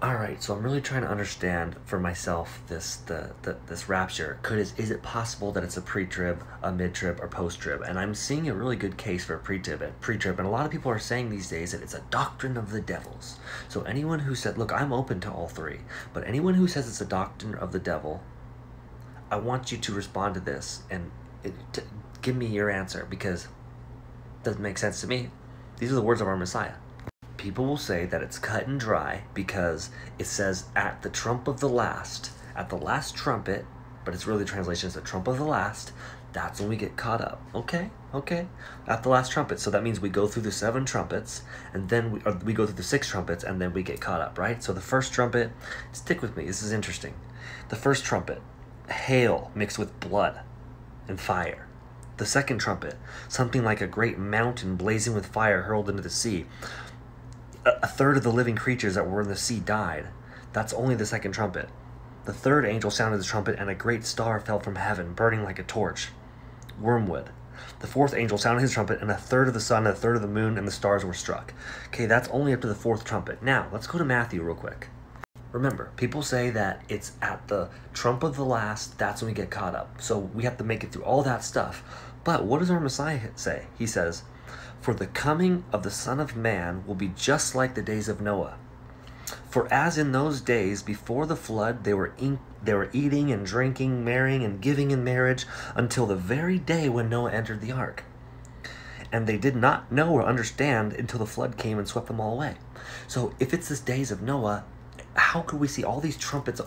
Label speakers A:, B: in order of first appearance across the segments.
A: All right, so I'm really trying to understand for myself this rapture. Is it possible that it's a pre-trib, a mid-trib, or post-trib? And I'm seeing a really good case for a pre-trib, and a lot of people are saying these days that it's a doctrine of the devils. So anyone who said, look, I'm open to all three, but anyone who says it's a doctrine of the devil, I want you to respond to this and give me your answer, because it doesn't make sense to me. These are the words of our Messiah. People will say that it's cut and dry because it says at the trump of the last, at the last trumpet, but it's really the translation is the trump of the last. That's when we get caught up. Okay, at the last trumpet. So that means we go through the 7 trumpets, and then we go through the 6 trumpets, and then we get caught up, right? So the first trumpet, stick with me, this is interesting. The first trumpet, hail mixed with blood and fire. The second trumpet, something like a great mountain blazing with fire hurled into the sea. A third of the living creatures that were in the sea died. That's only the second trumpet. The third angel sounded the trumpet, and a great star fell from heaven, burning like a torch. Wormwood. The fourth angel sounded his trumpet, and a third of the sun, and a third of the moon, and the stars were struck. Okay, that's only up to the 4th trumpet. Now, let's go to Matthew real quick. Remember, people say that it's at the trump of the last, that's when we get caught up. So we have to make it through all that stuff. But what does our Messiah say? He says, for the coming of the Son of Man will be just like the days of Noah. For as in those days before the flood, they were eating and drinking, marrying and giving in marriage, until the very day when Noah entered the ark. And they did not know or understand until the flood came and swept them all away. So if it's the days of Noah, how could we see all these trumpets,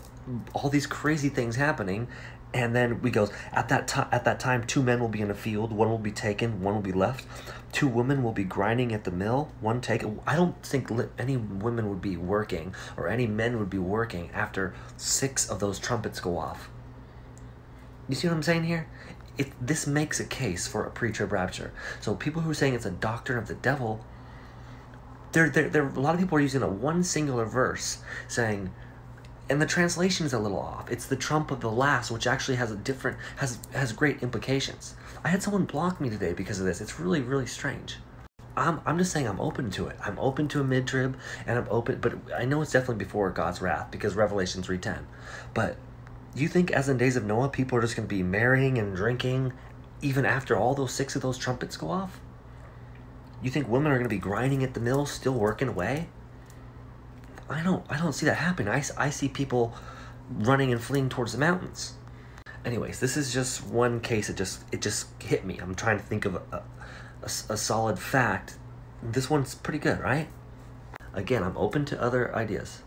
A: all these crazy things happening? And then we go, at that time, 2 men will be in a field, 1 will be taken, 1 will be left. 2 women will be grinding at the mill, 1 taken. I don't think any women would be working, or any men would be working after 6 of those trumpets go off. You see what I'm saying here? This makes a case for a pre-trib rapture. So people who are saying it's a doctrine of the devil, a lot of people are using a one singular verse saying, and the translation is a little off. It's the trump of the last, which actually has has great implications. I had someone block me today because of this. It's really, really strange. I'm just saying I'm open to it. I'm open to a mid-trib, and I'm open, but I know it's definitely before God's wrath, because Revelation 3:10. But you think as in days of Noah, people are just going to be marrying and drinking even after all those 6 of those trumpets go off? You think women are going to be grinding at the mill, still working away? I don't see that happening. I see people running and fleeing towards the mountains. Anyways, this is just one case. It just hit me. I'm trying to think of a solid fact. This one's pretty good, right? Again, I'm open to other ideas.